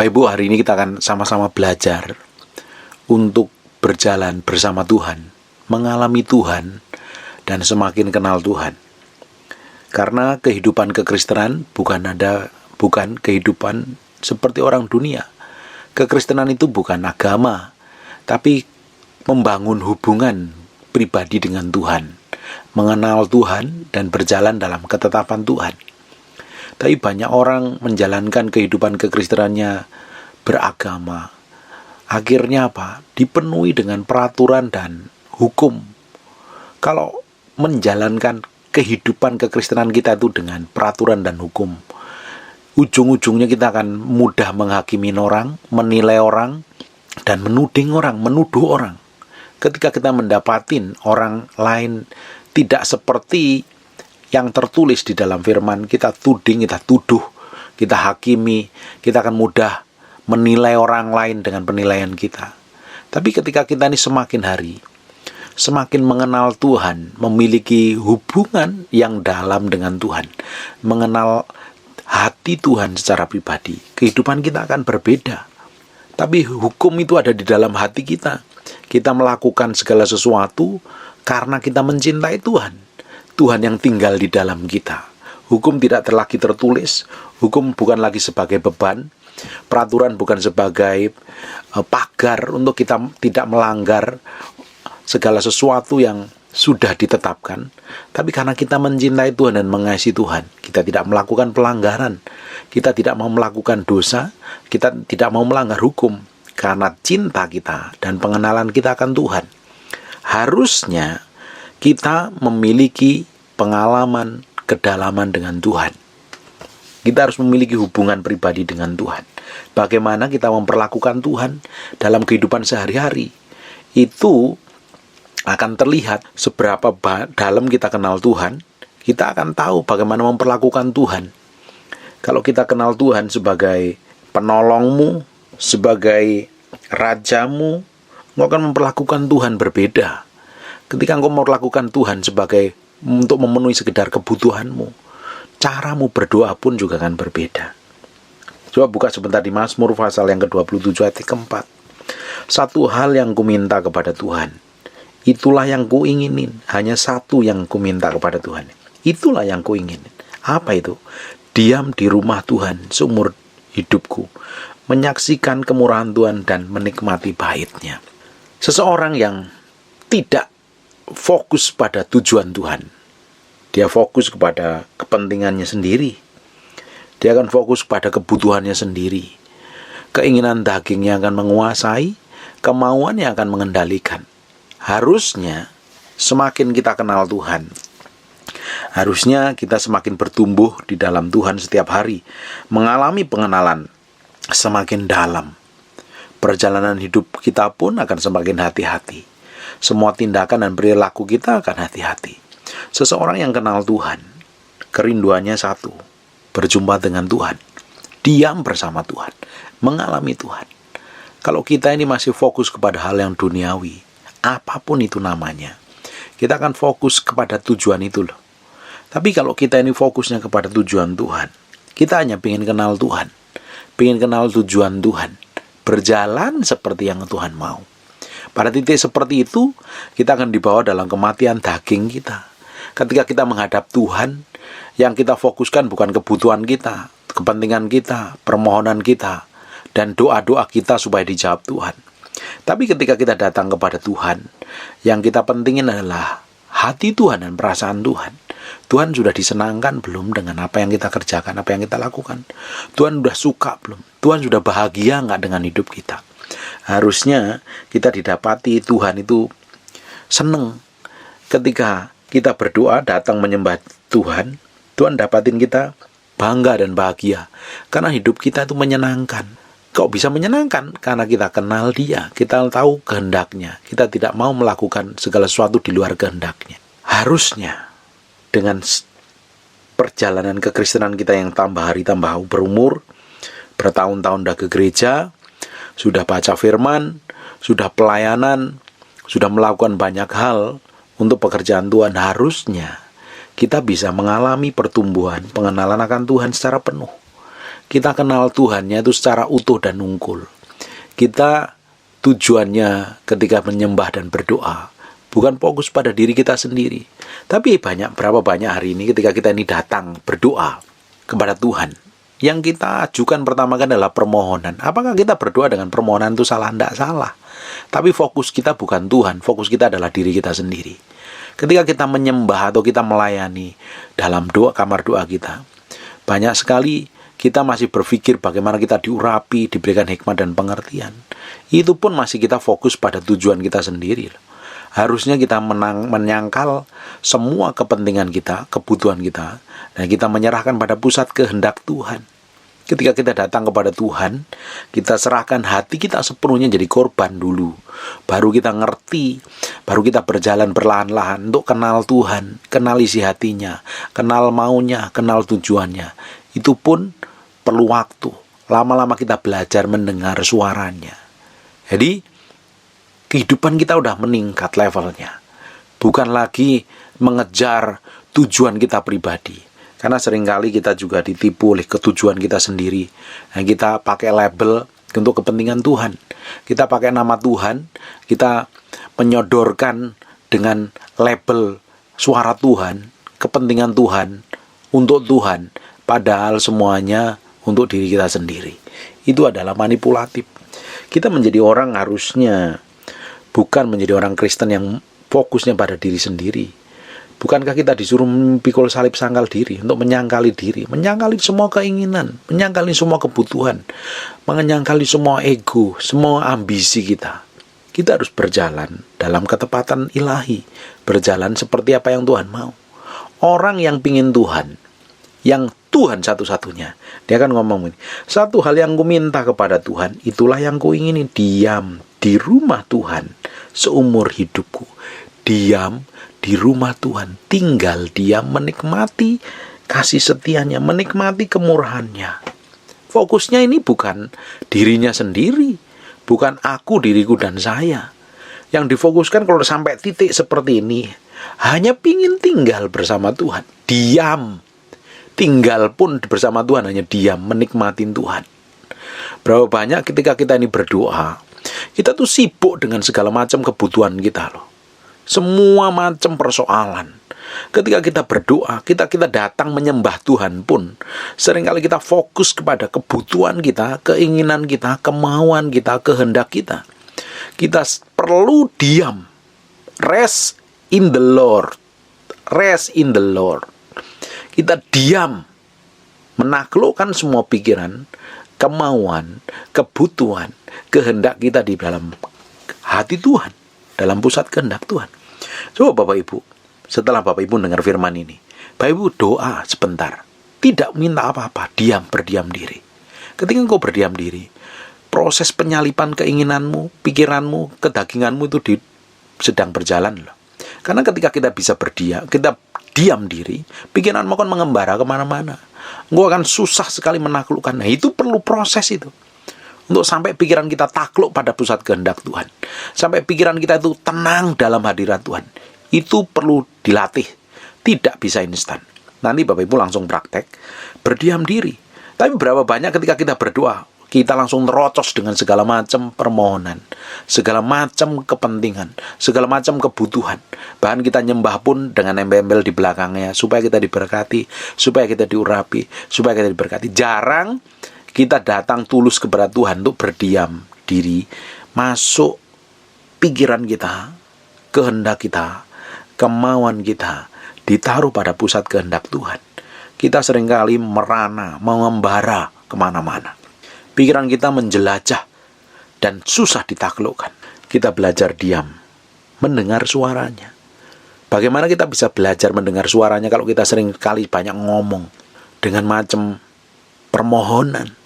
Bapak Ibu, hari ini kita akan sama-sama belajar untuk berjalan bersama Tuhan, mengalami Tuhan, dan semakin kenal Tuhan. Karena kehidupan kekristenan bukan kehidupan seperti orang dunia. Kekristenan itu bukan agama, tapi membangun hubungan pribadi dengan Tuhan, mengenal Tuhan dan berjalan dalam ketetapan Tuhan. Tapi banyak orang menjalankan kehidupan kekristenannya beragama. Akhirnya apa? Dipenuhi dengan peraturan dan hukum. Kalau menjalankan kehidupan kekristenan kita itu dengan peraturan dan hukum, ujung-ujungnya kita akan mudah menghakimi orang, menilai orang, dan menuding orang, menuduh orang. Ketika kita mendapatin orang lain tidak seperti yang tertulis di dalam firman, kita tuding, kita tuduh, kita hakimi, kita akan mudah menilai orang lain dengan penilaian kita. Tapi ketika kita ini semakin hari, semakin mengenal Tuhan, memiliki hubungan yang dalam dengan Tuhan, mengenal hati Tuhan secara pribadi, kehidupan kita akan berbeda. Tapi hukum itu ada di dalam hati kita. Kita melakukan segala sesuatu karena kita mencintai Tuhan. Tuhan yang tinggal di dalam kita. Hukum tidak lagi tertulis, hukum bukan lagi sebagai beban, peraturan bukan sebagai pagar untuk kita tidak melanggar segala sesuatu yang sudah ditetapkan. Tapi karena kita mencintai Tuhan dan mengasihi Tuhan, kita tidak melakukan pelanggaran, kita tidak mau melakukan dosa, kita tidak mau melanggar hukum, karena cinta kita dan pengenalan kita akan Tuhan. Harusnya kita memiliki pengalaman kedalaman dengan Tuhan. Kita harus memiliki hubungan pribadi dengan Tuhan. Bagaimana kita memperlakukan Tuhan dalam kehidupan sehari-hari, itu akan terlihat seberapa dalam kita kenal Tuhan. Kita akan tahu bagaimana memperlakukan Tuhan. Kalau kita kenal Tuhan sebagai penolongmu, sebagai rajamu, engkau akan memperlakukan Tuhan berbeda. Ketika engkau memperlakukan Tuhan sebagai untuk memenuhi sekedar kebutuhanmu, caramu berdoa pun juga akan berbeda. Coba buka sebentar di Mazmur pasal yang ke-27 ayat ke-4. Satu hal yang kuminta kepada Tuhan, itulah yang kuinginin. Hanya satu yang kuminta kepada Tuhan, itulah yang kuinginin. Apa itu? Diam di rumah Tuhan seumur hidupku, menyaksikan kemurahan Tuhan dan menikmati bait-Nya. Seseorang yang tidak fokus pada tujuan Tuhan, dia fokus kepada kepentingannya sendiri, dia akan fokus pada kebutuhannya sendiri, keinginan dagingnya akan menguasai, kemauannya akan mengendalikan. Harusnya semakin kita kenal Tuhan, harusnya kita semakin bertumbuh di dalam Tuhan setiap hari, mengalami pengenalan semakin dalam. Perjalanan hidup kita pun akan semakin hati-hati. Semua tindakan dan perilaku kita akan hati-hati. Seseorang yang kenal Tuhan, kerinduannya satu, berjumpa dengan Tuhan, diam bersama Tuhan, mengalami Tuhan. Kalau kita ini masih fokus kepada hal yang duniawi, apapun itu namanya, kita akan fokus kepada tujuan itu loh. Tapi kalau kita ini fokusnya kepada tujuan Tuhan, kita hanya ingin kenal Tuhan, ingin kenal tujuan Tuhan, berjalan seperti yang Tuhan mau. Pada titik seperti itu, kita akan dibawa dalam kematian daging kita. Ketika kita menghadap Tuhan, yang kita fokuskan bukan kebutuhan kita, kepentingan kita, permohonan kita, dan doa-doa kita supaya dijawab Tuhan. Tapi ketika kita datang kepada Tuhan, yang kita pentingin adalah hati Tuhan dan perasaan Tuhan. Tuhan sudah disenangkan belum dengan apa yang kita kerjakan, apa yang kita lakukan? Tuhan sudah suka belum? Tuhan sudah bahagia nggak dengan hidup kita? Harusnya kita didapati Tuhan itu senang ketika kita berdoa, datang menyembah Tuhan. Tuhan dapatin kita bangga dan bahagia karena hidup kita itu menyenangkan. Kok bisa menyenangkan? Karena kita kenal Dia, kita tahu kehendaknya, kita tidak mau melakukan segala sesuatu di luar kehendaknya. Harusnya dengan perjalanan kekristenan kita yang tambah hari tambah berumur, bertahun-tahun dah ke gereja, sudah baca firman, sudah pelayanan, sudah melakukan banyak hal untuk pekerjaan Tuhan, harusnya kita bisa mengalami pertumbuhan, pengenalan akan Tuhan secara penuh. Kita kenal Tuhannya itu secara utuh dan ungkul. Kita tujuannya ketika menyembah dan berdoa bukan fokus pada diri kita sendiri. Tapi berapa banyak hari ini ketika kita ini datang berdoa kepada Tuhan, yang kita ajukan pertama kan adalah permohonan. Apakah kita berdoa dengan permohonan itu salah? Tidak salah. Tapi fokus kita bukan Tuhan, fokus kita adalah diri kita sendiri. Ketika kita menyembah atau kita melayani dalam kamar doa kita, banyak sekali kita masih berpikir bagaimana kita diurapi, diberikan hikmat dan pengertian. Itu pun masih kita fokus pada tujuan kita sendiri. Harusnya kita menyangkal semua kepentingan kita, kebutuhan kita, dan kita menyerahkan pada pusat kehendak Tuhan. Ketika kita datang kepada Tuhan, kita serahkan hati kita sepenuhnya jadi korban dulu. Baru kita ngerti, baru kita berjalan perlahan-lahan untuk kenal Tuhan, kenal isi hatinya, kenal maunya, kenal tujuannya. Itu pun perlu waktu. Lama-lama kita belajar mendengar suaranya. Jadi, kehidupan kita udah meningkat levelnya. Bukan lagi mengejar tujuan kita pribadi. Karena seringkali kita juga ditipu oleh ketujuan kita sendiri. Nah, kita pakai label untuk kepentingan Tuhan. Kita pakai nama Tuhan, kita menyodorkan dengan label suara Tuhan, kepentingan Tuhan, untuk Tuhan. Padahal semuanya untuk diri kita sendiri. Itu adalah manipulatif. Kita menjadi orang harusnya bukan menjadi orang Kristen yang fokusnya pada diri sendiri. Bukankah kita disuruh memikul salib sangkal diri, untuk menyangkali diri, menyangkali semua keinginan, menyangkali semua kebutuhan, menyangkali semua ego, semua ambisi kita. Kita harus berjalan dalam ketepatan ilahi, berjalan seperti apa yang Tuhan mau. Orang yang pingin Tuhan, yang Tuhan satu-satunya, dia akan ngomong ini, satu hal yang ku minta kepada Tuhan, itulah yang ku ingini, diam di rumah Tuhan seumur hidupku. Diam di rumah Tuhan, tinggal diam, menikmati kasih setianya, menikmati kemurahannya. Fokusnya ini bukan dirinya sendiri, bukan aku, diriku, dan saya. Yang difokuskan kalau sampai titik seperti ini, hanya pingin tinggal bersama Tuhan, diam. Tinggal pun bersama Tuhan, hanya diam, menikmatin Tuhan. Berapa banyak ketika kita ini berdoa, kita tuh sibuk dengan segala macam kebutuhan kita loh. Semua macam persoalan. Ketika kita berdoa, kita datang menyembah Tuhan pun, seringkali kita fokus kepada kebutuhan kita, keinginan kita, kemauan kita, kehendak kita. Kita perlu diam. Rest in the Lord. Rest in the Lord. Kita diam, menaklukkan semua pikiran, kemauan, kebutuhan, kehendak kita di dalam hati Tuhan, dalam pusat kehendak Tuhan. Coba Bapak Ibu, setelah Bapak Ibu dengar firman ini, Bapak Ibu doa sebentar, tidak minta apa-apa, berdiam diri. Ketika engkau berdiam diri, proses penyalipan keinginanmu, pikiranmu, kedaginganmu itu sedang berjalan loh. Karena ketika kita bisa berdiam, kita diam diri, pikiranmu akan mengembara kemana-mana. Engkau akan susah sekali menaklukkan. Nah, itu perlu proses itu. Untuk sampai pikiran kita takluk pada pusat kehendak Tuhan. Sampai pikiran kita itu tenang dalam hadirat Tuhan. Itu perlu dilatih. Tidak bisa instan. Nanti Bapak Ibu langsung praktek. Berdiam diri. Tapi berapa banyak ketika kita berdoa, kita langsung terocos dengan segala macam permohonan. Segala macam kepentingan. Segala macam kebutuhan. Bahkan kita nyembah pun dengan embel-embel di belakangnya. Supaya kita diberkati. Supaya kita diurapi. Supaya kita diberkati. Jarang kita datang tulus kepada Tuhan untuk berdiam diri, masuk pikiran kita, kehendak kita, kemauan kita, ditaruh pada pusat kehendak Tuhan. Kita seringkali merana, mengembara kemana-mana. Pikiran kita menjelajah dan susah ditaklukkan. Kita belajar diam, mendengar suaranya. Bagaimana kita bisa belajar mendengar suaranya kalau kita seringkali banyak ngomong dengan macam permohonan,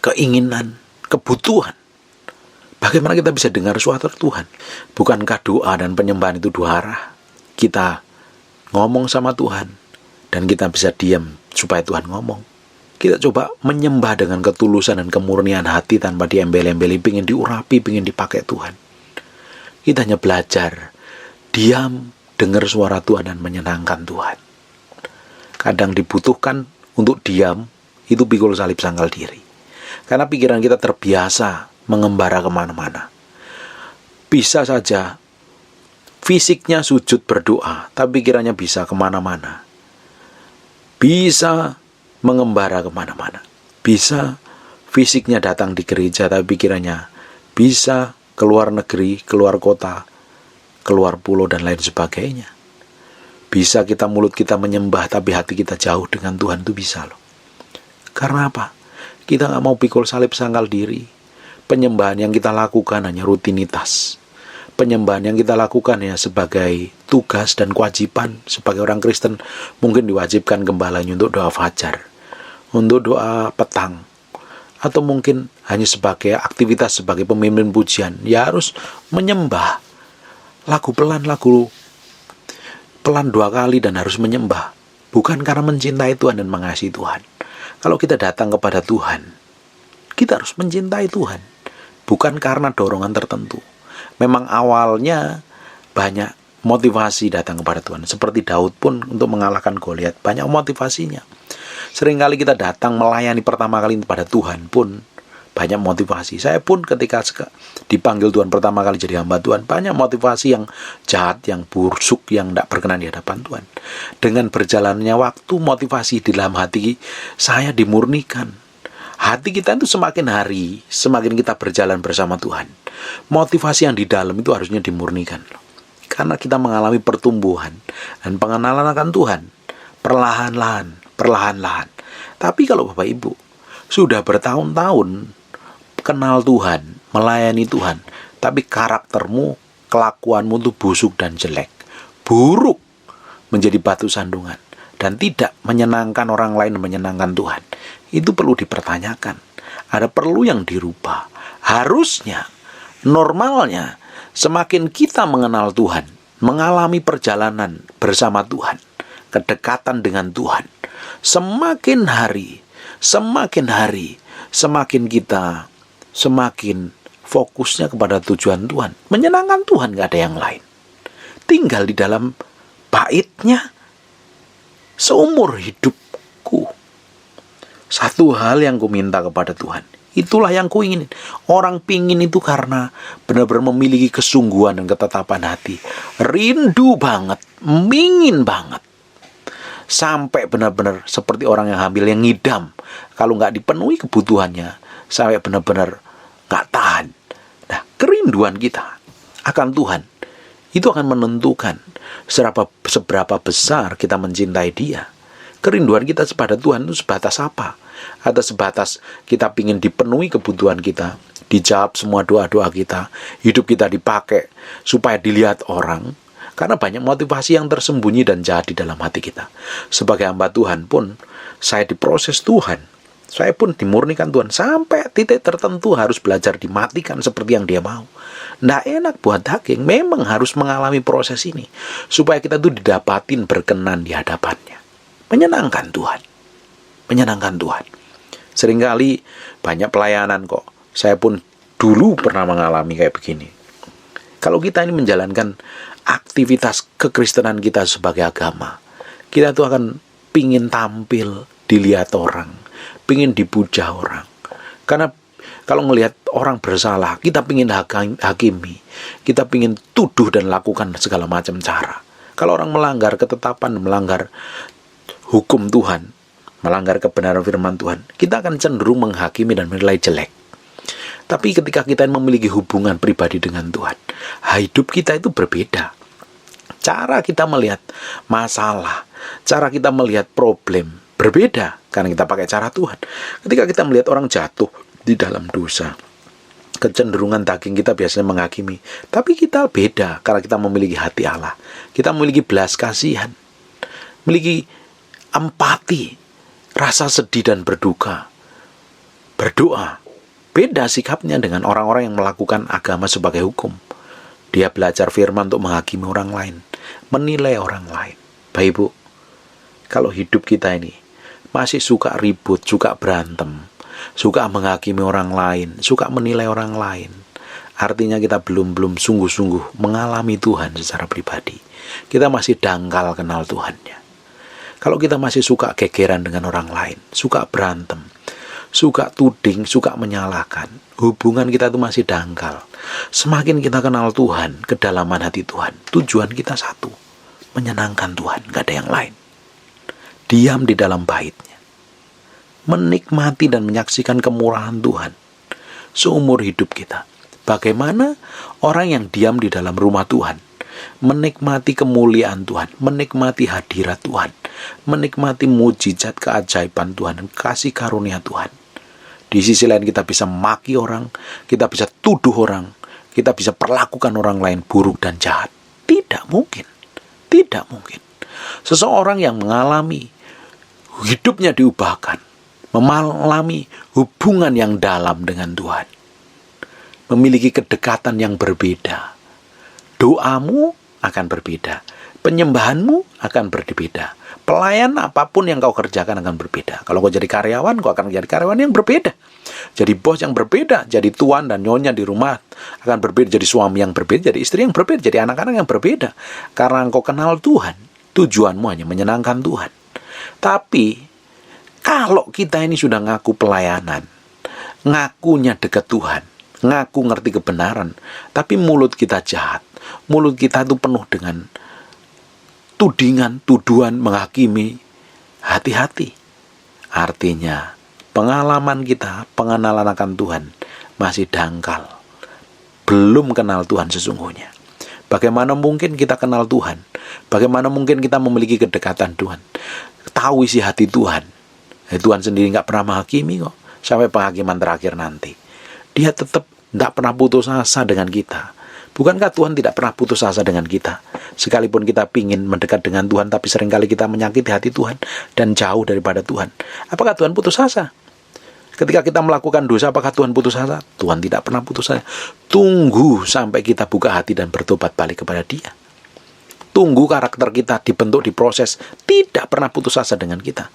keinginan, kebutuhan? Bagaimana kita bisa dengar suara Tuhan? Bukankah doa dan penyembahan itu dua arah? Kita ngomong sama Tuhan, dan kita bisa diam supaya Tuhan ngomong. Kita coba menyembah dengan ketulusan dan kemurnian hati tanpa diembel-embeli, pengen diurapi, pengen dipakai Tuhan. Kita hanya belajar diam, dengar suara Tuhan dan menyenangkan Tuhan. Kadang dibutuhkan untuk diam, itu pikul salib sangkal diri. Karena pikiran kita terbiasa mengembara kemana-mana. Bisa saja fisiknya sujud berdoa, tapi pikirannya bisa kemana-mana. Bisa mengembara kemana-mana. Bisa fisiknya datang di gereja, tapi pikirannya bisa keluar negeri, keluar kota, keluar pulau, dan lain sebagainya. Bisa mulut kita menyembah, tapi hati kita jauh dengan Tuhan, itu bisa loh. Karena apa? Kita gak mau pikul salib sangkal diri. Penyembahan yang kita lakukan hanya rutinitas. Penyembahan yang kita lakukan ya sebagai tugas dan kewajiban. Sebagai orang Kristen, mungkin diwajibkan gembalanya untuk doa fajar, untuk doa petang, atau mungkin hanya sebagai aktivitas sebagai pemimpin pujian, ya harus menyembah. Lagu pelan 2 kali dan harus menyembah. Bukan karena mencintai Tuhan dan mengasihi Tuhan. Kalau kita datang kepada Tuhan, kita harus mencintai Tuhan. Bukan karena dorongan tertentu. Memang awalnya banyak motivasi datang kepada Tuhan. Seperti Daud pun untuk mengalahkan Goliat, banyak motivasinya. Seringkali kita datang melayani pertama kali kepada Tuhan pun banyak motivasi. Saya pun ketika dipanggil Tuhan pertama kali jadi hamba Tuhan, banyak motivasi yang jahat, yang busuk, yang tidak berkenan di hadapan Tuhan. Dengan berjalannya waktu, motivasi di dalam hati saya dimurnikan. Hati kita itu semakin hari, semakin kita berjalan bersama Tuhan, motivasi yang di dalam itu harusnya dimurnikan. Karena kita mengalami pertumbuhan dan pengenalan akan Tuhan perlahan-lahan. Tapi kalau Bapak Ibu sudah bertahun-tahun kenal Tuhan, melayani Tuhan, tapi karaktermu, kelakuanmu itu busuk dan jelek, buruk, menjadi batu sandungan, dan tidak menyenangkan orang lain, menyenangkan Tuhan, itu perlu dipertanyakan. Ada perlu yang dirubah. Harusnya, normalnya, semakin kita mengenal Tuhan, mengalami perjalanan bersama Tuhan, kedekatan dengan Tuhan, semakin hari, semakin fokusnya kepada tujuan Tuhan, menyenangkan Tuhan, gak ada yang lain. Tinggal di dalam baitnya seumur hidupku. Satu hal yang ku minta kepada Tuhan, itulah yang ku ingin. Orang pingin itu karena benar-benar memiliki kesungguhan dan ketetapan hati. Rindu banget, ingin banget. Sampai benar-benar seperti orang yang hamil yang ngidam. Kalau nggak dipenuhi kebutuhannya, sampai benar-benar nggak tahan. Nah, kerinduan kita akan Tuhan itu akan menentukan seberapa besar kita mencintai Dia. Kerinduan kita kepada Tuhan itu sebatas apa? Atau sebatas kita ingin dipenuhi kebutuhan kita, dijawab semua doa-doa kita, hidup kita dipakai supaya dilihat orang. Karena banyak motivasi yang tersembunyi dan jahat di dalam hati kita. Sebagai hamba Tuhan pun, saya diproses Tuhan. Saya pun dimurnikan Tuhan. Sampai titik tertentu harus belajar dimatikan seperti yang Dia mau. Nggak enak buat daging. Memang harus mengalami proses ini. Supaya kita tuh didapatin berkenan di hadapannya. Menyenangkan Tuhan. Menyenangkan Tuhan. Seringkali banyak pelayanan kok. Saya pun dulu pernah mengalami kayak begini. Kalau kita ini menjalankan aktivitas kekristenan kita sebagai agama, kita tuh akan pingin tampil, dilihat orang, pingin dipuja orang. Karena kalau melihat orang bersalah, kita pingin hakimi, kita pingin tuduh dan lakukan segala macam cara. Kalau orang melanggar ketetapan, melanggar hukum Tuhan, melanggar kebenaran firman Tuhan, kita akan cenderung menghakimi dan menilai jelek. Tapi ketika kita memiliki hubungan pribadi dengan Tuhan, hidup kita itu berbeda. Cara kita melihat masalah, cara kita melihat problem berbeda karena kita pakai cara Tuhan. Ketika kita melihat orang jatuh di dalam dosa, kecenderungan daging kita biasanya menghakimi. Tapi kita beda karena kita memiliki hati Allah. Kita memiliki belas kasihan, memiliki empati, rasa sedih dan berduka, berdoa. Beda sikapnya dengan orang-orang yang melakukan agama sebagai hukum. Dia belajar firman untuk menghakimi orang lain, menilai orang lain. Bapak Ibu, kalau hidup kita ini masih suka ribut, suka berantem, suka menghakimi orang lain, suka menilai orang lain, artinya kita belum sungguh-sungguh mengalami Tuhan secara pribadi. Kita masih dangkal kenal Tuhannya. Kalau kita masih suka gegeran dengan orang lain, suka berantem, suka tuding, suka menyalahkan, hubungan kita itu masih dangkal. Semakin kita kenal Tuhan, kedalaman hati Tuhan, tujuan kita satu, menyenangkan Tuhan, gak ada yang lain. Diam di dalam baitnya, menikmati dan menyaksikan kemurahan Tuhan seumur hidup kita. Bagaimana orang yang diam di dalam rumah Tuhan, menikmati kemuliaan Tuhan, menikmati hadirat Tuhan, menikmati mujizat keajaiban Tuhan dan kasih karunia Tuhan. Di sisi lain kita bisa maki orang, kita bisa tuduh orang, kita bisa perlakukan orang lain buruk dan jahat. Tidak mungkin. Tidak mungkin. Seseorang yang mengalami hidupnya diubahkan, mengalami hubungan yang dalam dengan Tuhan, memiliki kedekatan yang berbeda, doamu akan berbeda, penyembahanmu akan berbeda, pelayan apapun yang kau kerjakan akan berbeda. Kalau kau jadi karyawan, kau akan jadi karyawan yang berbeda, jadi bos yang berbeda, jadi tuan dan nyonya di rumah akan berbeda, jadi suami yang berbeda, jadi istri yang berbeda, jadi anak-anak yang berbeda. Karena engkau kenal Tuhan, tujuanmu hanya menyenangkan Tuhan. Tapi kalau kita ini sudah ngaku pelayanan, ngakunya dekat Tuhan, ngaku ngerti kebenaran, tapi mulut kita jahat, mulut kita itu penuh dengan tudingan, tuduhan, menghakimi, hati-hati. Artinya pengalaman kita, pengenalan akan Tuhan masih dangkal, belum kenal Tuhan sesungguhnya. Bagaimana mungkin kita kenal Tuhan? Bagaimana mungkin kita memiliki kedekatan Tuhan? Tahu isi hati Tuhan. Tuhan sendiri nggak pernah menghakimi kok, sampai penghakiman terakhir nanti. Dia tetap tidak pernah putus asa dengan kita. Bukankah Tuhan tidak pernah putus asa dengan kita? Sekalipun kita ingin mendekat dengan Tuhan, tapi seringkali kita menyakiti hati Tuhan dan jauh daripada Tuhan. Apakah Tuhan putus asa? Ketika kita melakukan dosa, apakah Tuhan putus asa? Tuhan tidak pernah putus asa. Tunggu sampai kita buka hati dan bertobat balik kepada Dia. Tunggu karakter kita dibentuk, diproses. Tidak pernah putus asa dengan kita.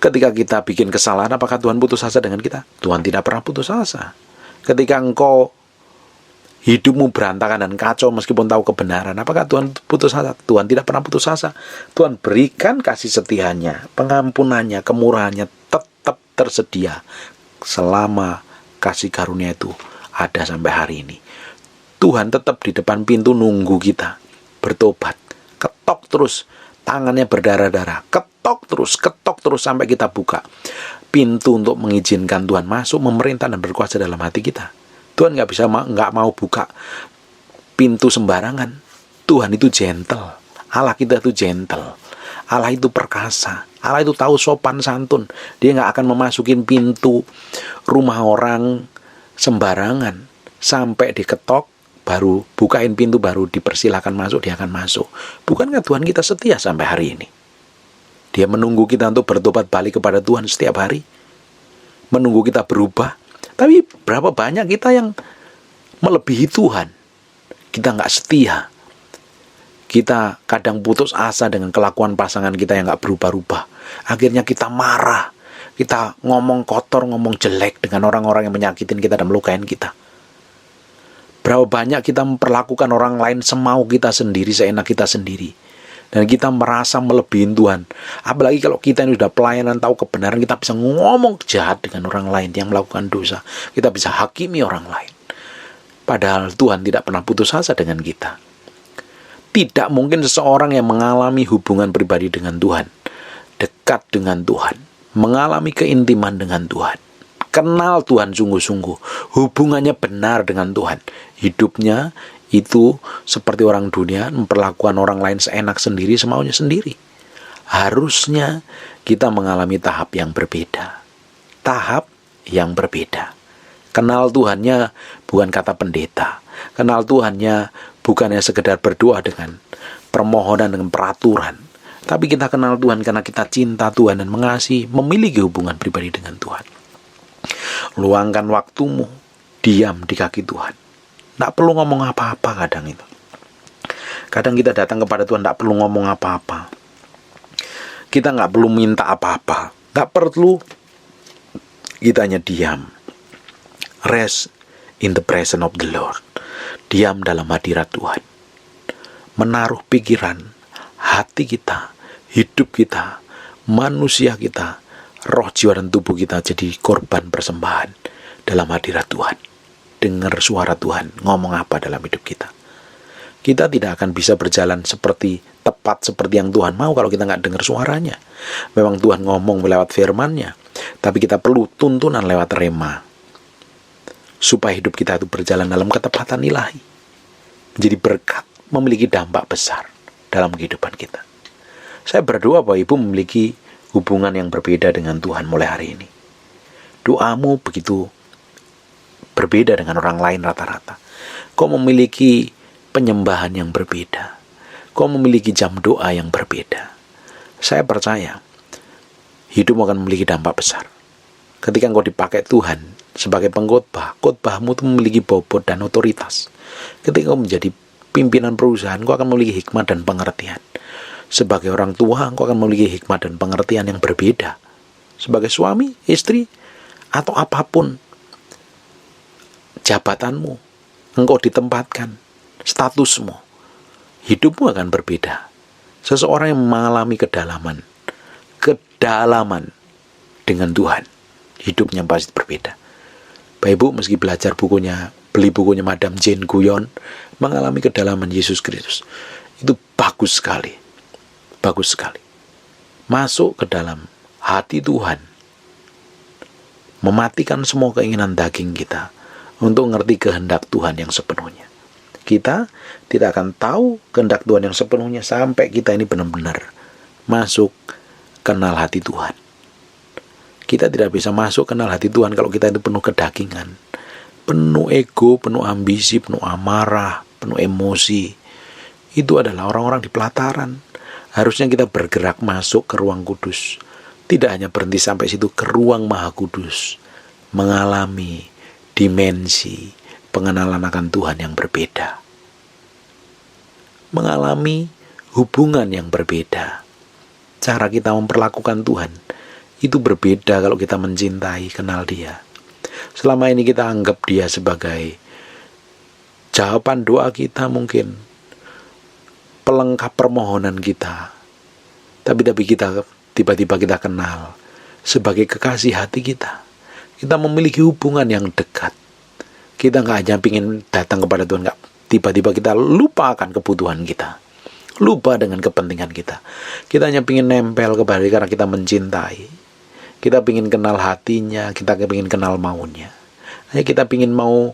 Ketika kita bikin kesalahan, apakah Tuhan putus asa dengan kita? Tuhan tidak pernah putus asa. Ketika engkau hidupmu berantakan dan kacau meskipun tahu kebenaran, apakah Tuhan putus asa? Tuhan tidak pernah putus asa. Tuhan berikan kasih setianya, pengampunannya, kemurahannya tetap tersedia selama kasih karunia itu ada sampai hari ini. Tuhan tetap di depan pintu nunggu kita bertobat. Ketok terus, tangannya berdarah-darah, ketok terus sampai kita buka pintu untuk mengizinkan Tuhan masuk, memerintah dan berkuasa dalam hati kita. Tuhan nggak mau buka pintu sembarangan. Tuhan itu gentle, Allah kita itu gentle, Allah itu perkasa, Allah itu tahu sopan santun. Dia nggak akan memasukin pintu rumah orang sembarangan, sampai diketok baru bukain pintu, baru dipersilakan masuk, dia akan masuk. Bukankah Tuhan kita setia sampai hari ini? Dia menunggu kita untuk bertobat balik kepada Tuhan setiap hari, menunggu kita berubah. Tapi berapa banyak kita yang melebihi Tuhan? Kita nggak setia. Kita kadang putus asa dengan kelakuan pasangan kita yang nggak berubah-ubah. Akhirnya kita marah, kita ngomong kotor, ngomong jelek dengan orang-orang yang menyakitin kita dan melukain kita. Berapa banyak kita memperlakukan orang lain semau kita sendiri, seenak kita sendiri. Dan kita merasa melebihi Tuhan. Apalagi kalau kita ini sudah pelayanan, tahu kebenaran, kita bisa ngomong jahat dengan orang lain yang melakukan dosa. Kita bisa hakimi orang lain. Padahal Tuhan tidak pernah putus asa dengan kita. Tidak mungkin seseorang yang mengalami hubungan pribadi dengan Tuhan, dekat dengan Tuhan, mengalami keintiman dengan Tuhan, kenal Tuhan sungguh-sungguh, hubungannya benar dengan Tuhan, hidupnya itu seperti orang dunia, memperlakukan orang lain seenak sendiri, semaunya sendiri. Harusnya kita mengalami tahap yang berbeda. Tahap yang berbeda. Kenal Tuhannya bukan kata pendeta. Kenal Tuhannya bukannya sekedar berdoa dengan permohonan, dengan peraturan. Tapi kita kenal Tuhan karena kita cinta Tuhan dan mengasihi, memiliki hubungan pribadi dengan Tuhan. Luangkan waktumu, diam di kaki Tuhan. Tidak perlu ngomong apa-apa kadang itu. Kadang kita datang kepada Tuhan tidak perlu ngomong apa-apa. Kita nggak perlu minta apa-apa. Nggak perlu. Kita hanya diam. Rest in the presence of the Lord. Diam dalam hadirat Tuhan. Menaruh pikiran, hati kita, hidup kita, manusia kita, roh, jiwa, dan tubuh kita jadi korban persembahan dalam hadirat Tuhan. Dengar suara Tuhan ngomong apa dalam hidup kita. Kita tidak akan bisa berjalan tepat seperti yang Tuhan mau kalau kita nggak dengar suaranya. Memang Tuhan ngomong lewat firman-Nya, tapi kita perlu tuntunan lewat rema, supaya hidup kita itu berjalan dalam ketepatan ilahi, menjadi berkat, memiliki dampak besar dalam kehidupan kita. Saya berdoa bahwa Ibu memiliki hubungan yang berbeda dengan Tuhan mulai hari ini. Doamu begitu berbeda dengan orang lain rata-rata. Kau memiliki penyembahan yang berbeda. Kau memiliki jam doa yang berbeda. Saya percaya hidupmu akan memiliki dampak besar. Ketika engkau dipakai Tuhan sebagai pengkhotbah, khotbahmu itu memiliki bobot dan otoritas. Ketika engkau menjadi pimpinan perusahaan, engkau akan memiliki hikmat dan pengertian. Sebagai orang tua, engkau akan memiliki hikmat dan pengertian yang berbeda. Sebagai suami, istri, atau apapun jabatanmu, engkau ditempatkan, statusmu, hidupmu akan berbeda. Seseorang yang mengalami kedalaman dengan Tuhan, hidupnya pasti berbeda. Bapak Ibu, meski beli bukunya Madam Jane Guyon, mengalami kedalaman Yesus Kristus, itu bagus sekali. Bagus sekali. Masuk ke dalam hati Tuhan, mematikan semua keinginan daging kita, untuk mengerti kehendak Tuhan yang sepenuhnya. Kita tidak akan tahu kehendak Tuhan yang sepenuhnya sampai kita ini benar-benar masuk kenal hati Tuhan. Kita tidak bisa masuk kenal hati Tuhan kalau kita itu penuh kedagingan, penuh ego, penuh ambisi, penuh amarah, penuh emosi. Itu adalah orang-orang di pelataran. Harusnya kita bergerak masuk ke ruang kudus. Tidak hanya berhenti sampai situ, ke ruang maha kudus. Mengalami dimensi pengenalan akan Tuhan yang berbeda. Mengalami hubungan yang berbeda. Cara kita memperlakukan Tuhan itu berbeda kalau kita mencintai, kenal Dia. Selama ini kita anggap Dia sebagai jawaban doa kita, mungkin pelengkap permohonan kita. Tapi kita tiba-tiba kita kenal sebagai kekasih hati kita. Kita memiliki hubungan yang dekat. Kita nggak hanya ingin datang kepada Tuhan, tiba-tiba kita lupa akan kebutuhan kita, lupa dengan kepentingan kita. Kita hanya ingin nempel kepada Dia karena kita mencintai. Kita ingin kenal hatinya, kita ingin kenal maunya. Hanya kita ingin mau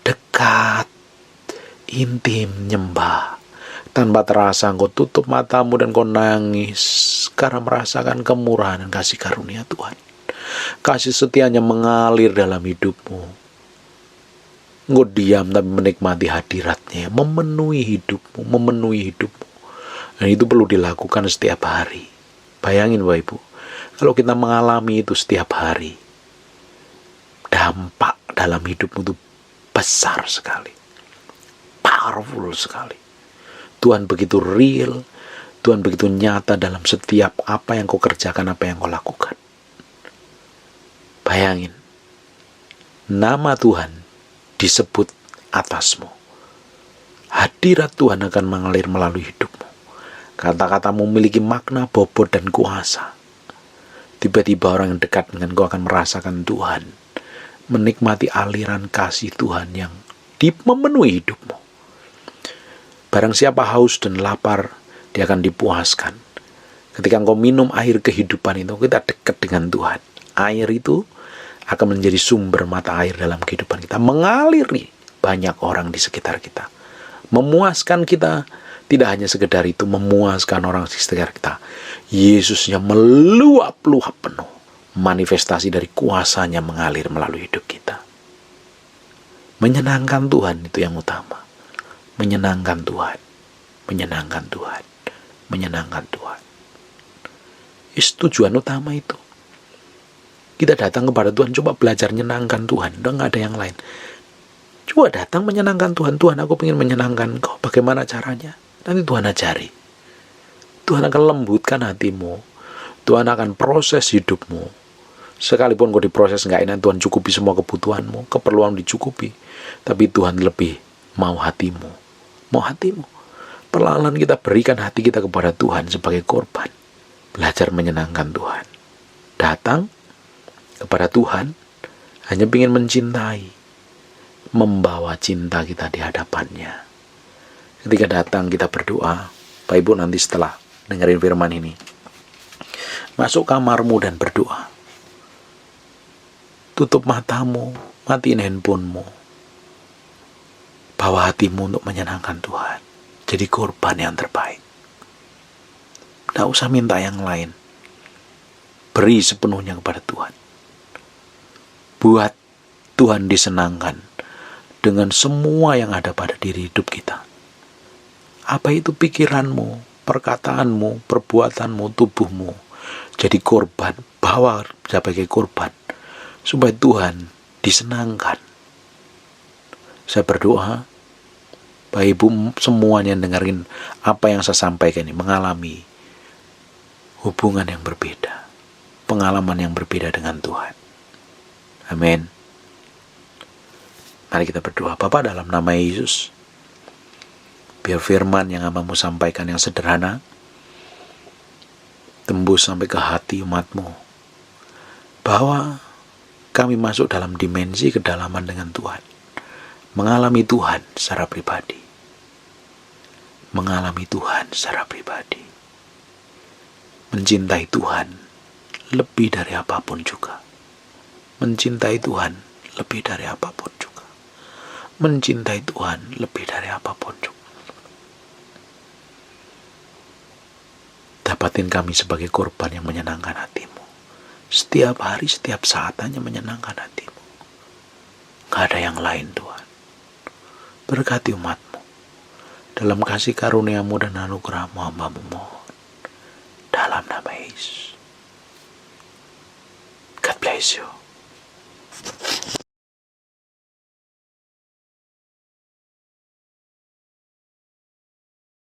dekat, intim, nyembah. Tanpa terasa engkau tutup matamu dan kau nangis karena merasakan kemurahan dan kasih karunia Tuhan. Kasih setianya mengalir dalam hidupmu. Engkau diam tapi menikmati hadiratnya, memenuhi hidupmu. Dan itu perlu dilakukan setiap hari. Bayangin Bapak Ibu, kalau kita mengalami itu setiap hari, dampak dalam hidupmu itu besar sekali, powerful sekali. Tuhan begitu real, Tuhan begitu nyata dalam setiap apa yang kau kerjakan, apa yang kau lakukan. Bayangin, nama Tuhan disebut atasmu. Hadirat Tuhan akan mengalir melalui hidupmu. Kata-katamu memiliki makna, bobot, dan kuasa. Tiba-tiba orang yang dekat dengan kau akan merasakan Tuhan, menikmati aliran kasih Tuhan yang memenuhi hidupmu. Barang siapa haus dan lapar, dia akan dipuaskan. Ketika engkau minum air kehidupan itu, kita dekat dengan Tuhan. Air itu akan menjadi sumber mata air dalam kehidupan kita, mengaliri banyak orang di sekitar kita, memuaskan kita. Tidak hanya sekedar itu, memuaskan orang di sekitar kita. Yesusnya meluap-luap penuh, manifestasi dari kuasanya mengalir melalui hidup kita. Menyenangkan Tuhan itu yang utama. Menyenangkan Tuhan, menyenangkan Tuhan, menyenangkan Tuhan. Itu tujuan utama itu. Kita datang kepada Tuhan, coba belajar menyenangkan Tuhan. Udah gak ada yang lain. Coba datang menyenangkan Tuhan. Tuhan, aku ingin menyenangkan Kau. Bagaimana caranya? Nanti Tuhan ajari. Tuhan akan lembutkan hatimu. Tuhan akan proses hidupmu. Sekalipun kau diproses gak enak, Tuhan cukupi semua kebutuhanmu, keperluan dicukupi. Tapi Tuhan lebih mau hatimu. Mau hatimu. Perlahan kita berikan hati kita kepada Tuhan sebagai korban. belajar menyenangkan Tuhan. Datang kepada Tuhan hanya ingin mencintai, membawa cinta kita di hadapannya. Ketika datang kita berdoa, Bapak Ibu nanti setelah dengerin firman ini, masuk kamarmu dan berdoa. Tutup matamu, matiin handphonemu. Bawa hatimu untuk menyenangkan Tuhan. Jadi korban yang terbaik. Tidak usah minta yang lain. Beri sepenuhnya kepada Tuhan. Buat Tuhan disenangkan dengan semua yang ada pada diri hidup kita. Apa itu pikiranmu, perkataanmu, perbuatanmu, tubuhmu. Jadi korban, bawa sebagai korban. Supaya Tuhan disenangkan. Saya berdoa, Bapak Ibu semuanya dengerin apa yang saya sampaikan ini, mengalami hubungan yang berbeda, pengalaman yang berbeda dengan Tuhan. Amin. Mari kita berdoa. Bapa, dalam nama Yesus, biar firman yang hamba-Mu sampaikan yang sederhana tembus sampai ke hati umat-Mu, bahwa kami masuk dalam dimensi kedalaman dengan Tuhan, mengalami Tuhan secara pribadi, mengalami Tuhan secara pribadi, mencintai Tuhan lebih dari apapun juga, mencintai Tuhan lebih dari apapun juga, mencintai Tuhan lebih dari apapun juga. Dapatin kami sebagai korban yang menyenangkan hati-Mu. Setiap hari, setiap saat hanya menyenangkan hati-Mu. Gak ada yang lain Tuhan. Berkati umat-Mu. Dalam kasih karunia-Mu dan anugerah-Mu hamba-Mu mohon. Dalam nama Yesus. God bless you.